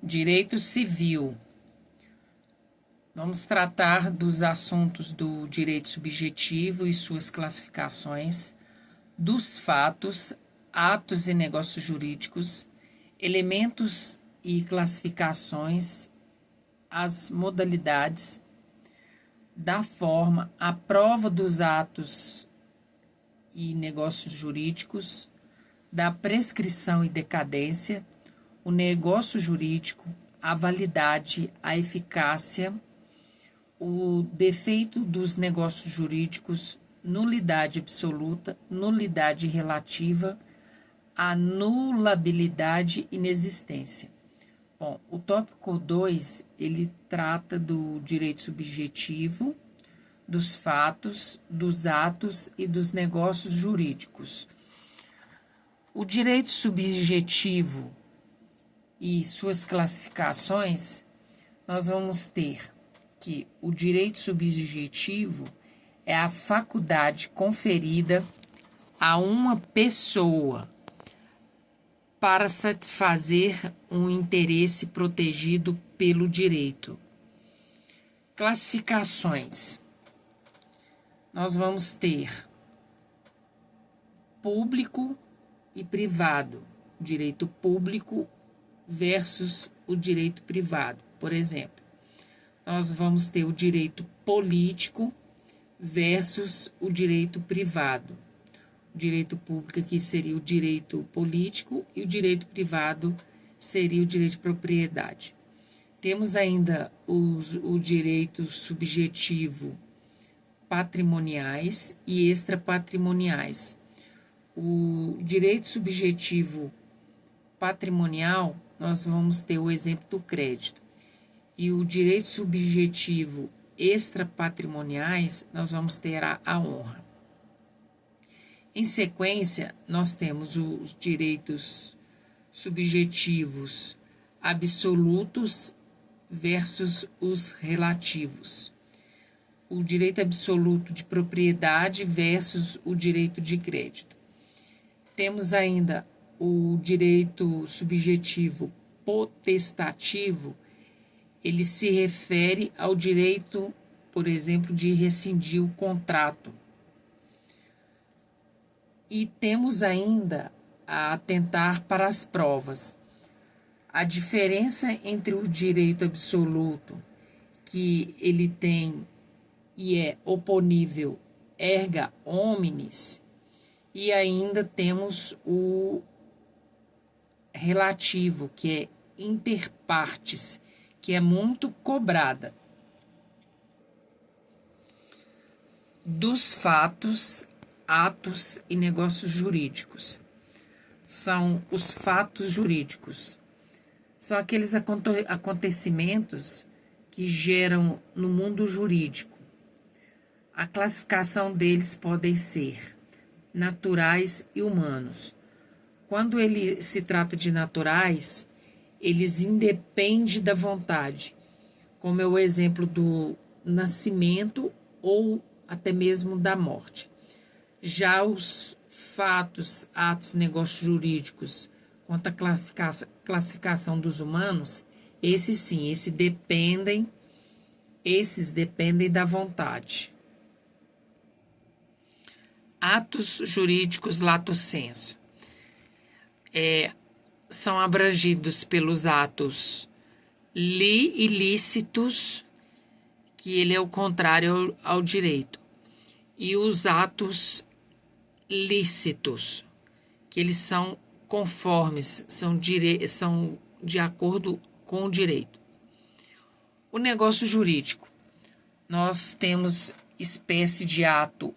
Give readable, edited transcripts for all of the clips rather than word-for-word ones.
Direito civil. Vamos tratar dos assuntos do direito subjetivo e suas classificações, dos fatos, atos e negócios jurídicos, elementos e classificações, as modalidades, da forma, a prova dos atos e negócios jurídicos, da prescrição e decadência, o negócio jurídico, a validade, a eficácia, o defeito dos negócios jurídicos, nulidade absoluta, nulidade relativa, anulabilidade e inexistência. Bom, o tópico 2, ele trata do direito subjetivo, dos fatos, dos atos e dos negócios jurídicos. O direito subjetivo e suas classificações, nós vamos ter que o direito subjetivo é a faculdade conferida a uma pessoa para satisfazer um interesse protegido pelo direito. Classificações. Nós vamos ter público e privado, direito público versus o direito privado. Por exemplo, nós vamos ter o direito político versus o direito privado. O direito público aqui seria o direito político e o direito privado seria o direito de propriedade. Temos ainda o direito subjetivo patrimoniais e extrapatrimoniais. O direito subjetivo patrimonial, nós vamos ter o exemplo do crédito. E o direito subjetivo extrapatrimoniais, nós vamos ter a honra. Em sequência, nós temos os direitos subjetivos absolutos versus os relativos. O direito absoluto de propriedade versus o direito de crédito. Temos ainda o direito subjetivo potestativo, ele se refere ao direito, por exemplo, de rescindir o contrato. E temos ainda a atentar para as provas. A diferença entre o direito absoluto, que ele tem e é oponível erga omnes, e ainda temos o relativo, que é inter partes, que é muito cobrada. Dos fatos, atos e negócios jurídicos. São os fatos jurídicos. São aqueles acontecimentos que geram no mundo jurídico. A classificação deles podem ser naturais e humanos. Quando ele se trata de naturais, eles independem da vontade, como é o exemplo do nascimento ou até mesmo da morte. Já os fatos, atos, negócios jurídicos, quanto à classificação dos humanos, esses sim, esses dependem da vontade. Atos jurídicos lato sensu. São abrangidos pelos atos ilícitos, que ele é o contrário ao direito, e os atos lícitos, que eles são conformes, são de acordo com o direito. O negócio jurídico, nós temos espécie de ato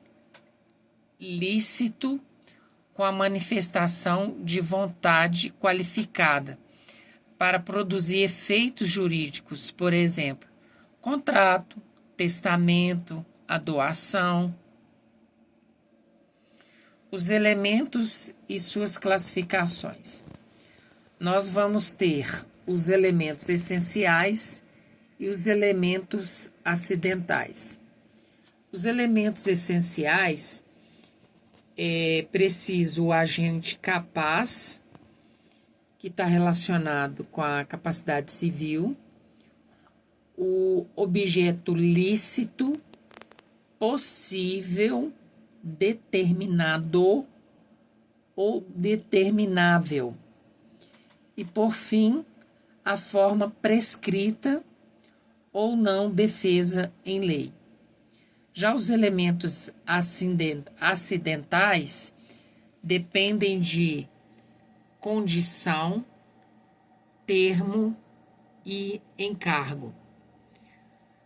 lícito com a manifestação de vontade qualificada para produzir efeitos jurídicos, por exemplo, contrato, testamento, a doação. Os elementos e suas classificações. Nós vamos ter os elementos essenciais e os elementos acidentais. Os elementos essenciais é preciso o agente capaz que está relacionado com a capacidade civil, o objeto lícito, possível, determinado ou determinável. E, por fim, a forma prescrita ou não defesa em lei. Já os elementos acidentais dependem de condição, termo e encargo.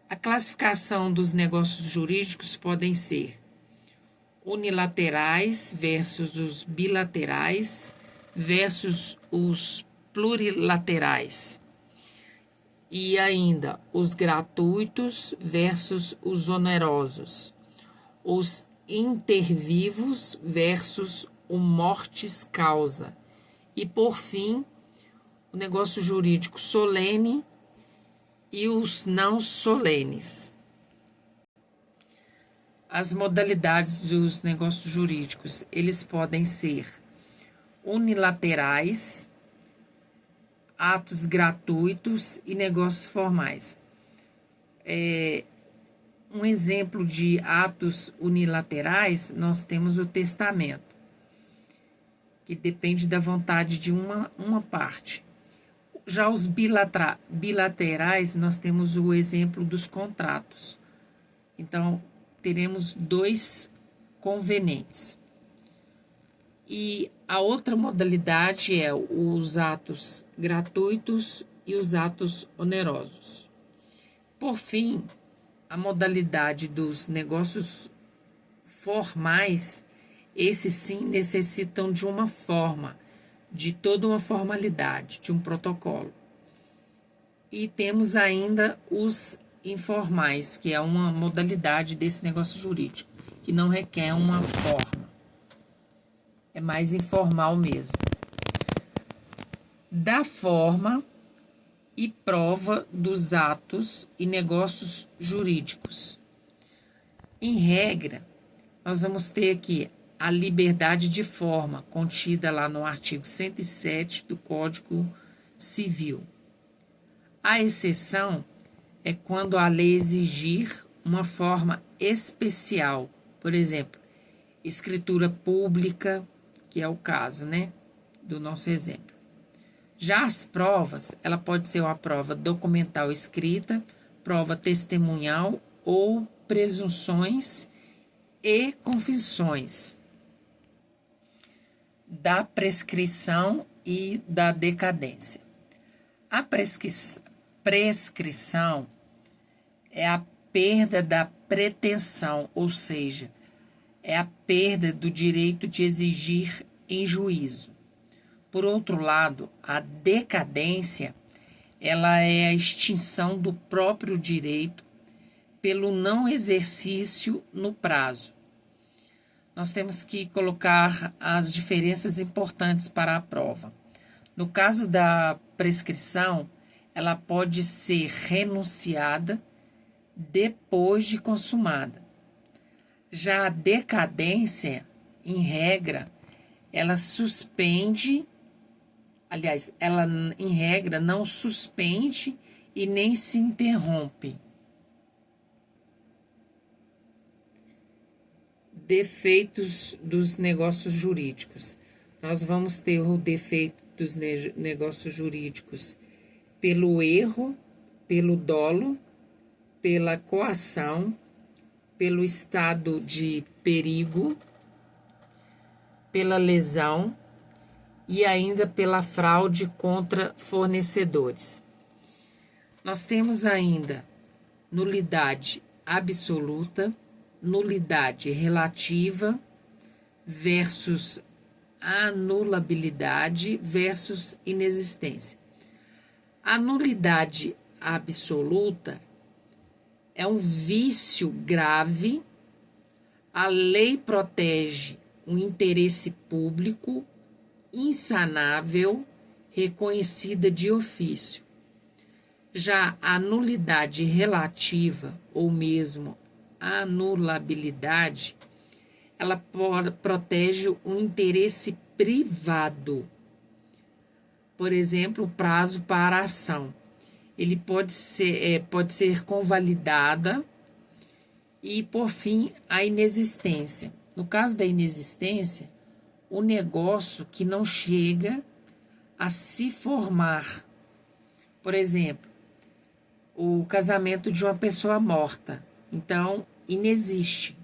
A classificação dos negócios jurídicos podem ser unilaterais versus os bilaterais versus os plurilaterais. E ainda os gratuitos versus os onerosos, os intervivos versus o mortis causa e, por fim, o negócio jurídico solene e os não solenes. As modalidades dos negócios jurídicos, eles podem ser unilaterais, atos gratuitos e negócios formais. Um exemplo de atos unilaterais, nós temos o testamento, que depende da vontade de uma parte. Já os bilaterais, nós temos o exemplo dos contratos. Então, teremos 2 convenentes. E a outra modalidade é os atos gratuitos e os atos onerosos. Por fim, a modalidade dos negócios formais, esses sim necessitam de uma forma, de toda uma formalidade, de um protocolo. E temos ainda os informais, que é uma modalidade desse negócio jurídico, que não requer uma forma. É mais informal mesmo. Da forma e prova dos atos e negócios jurídicos. Em regra, nós vamos ter aqui a liberdade de forma, contida lá no artigo 107 do Código Civil. A exceção é quando a lei exigir uma forma especial, por exemplo, escritura pública, que é o caso, né, do nosso exemplo. Já as provas, ela pode ser uma prova documental escrita, prova testemunhal ou presunções e confissões da prescrição e da decadência. A prescrição é a perda da pretensão, ou seja, é a perda do direito de exigir em juízo. Por outro lado, a decadência, ela é a extinção do próprio direito pelo não exercício no prazo. Nós temos que colocar as diferenças importantes para a prova. No caso da prescrição, ela pode ser renunciada depois de consumada. Já a decadência, em regra, ela suspende, aliás, ela em regra não suspende e nem se interrompe. Defeitos dos negócios jurídicos. Nós vamos ter o defeito dos negócios jurídicos pelo erro, pelo dolo, pela coação, pelo estado de perigo, pela lesão e ainda pela fraude contra fornecedores. Nós temos ainda nulidade absoluta, nulidade relativa versus anulabilidade versus inexistência. A nulidade absoluta é um vício grave. A lei protege um interesse público insanável, reconhecida de ofício. Já a nulidade relativa, ou mesmo anulabilidade, ela protege o interesse privado. Por exemplo, o prazo para a ação. Ele pode ser convalidada e, por fim, a inexistência. No caso da inexistência, o negócio que não chega a se formar. Por exemplo, o casamento de uma pessoa morta. Então, inexiste.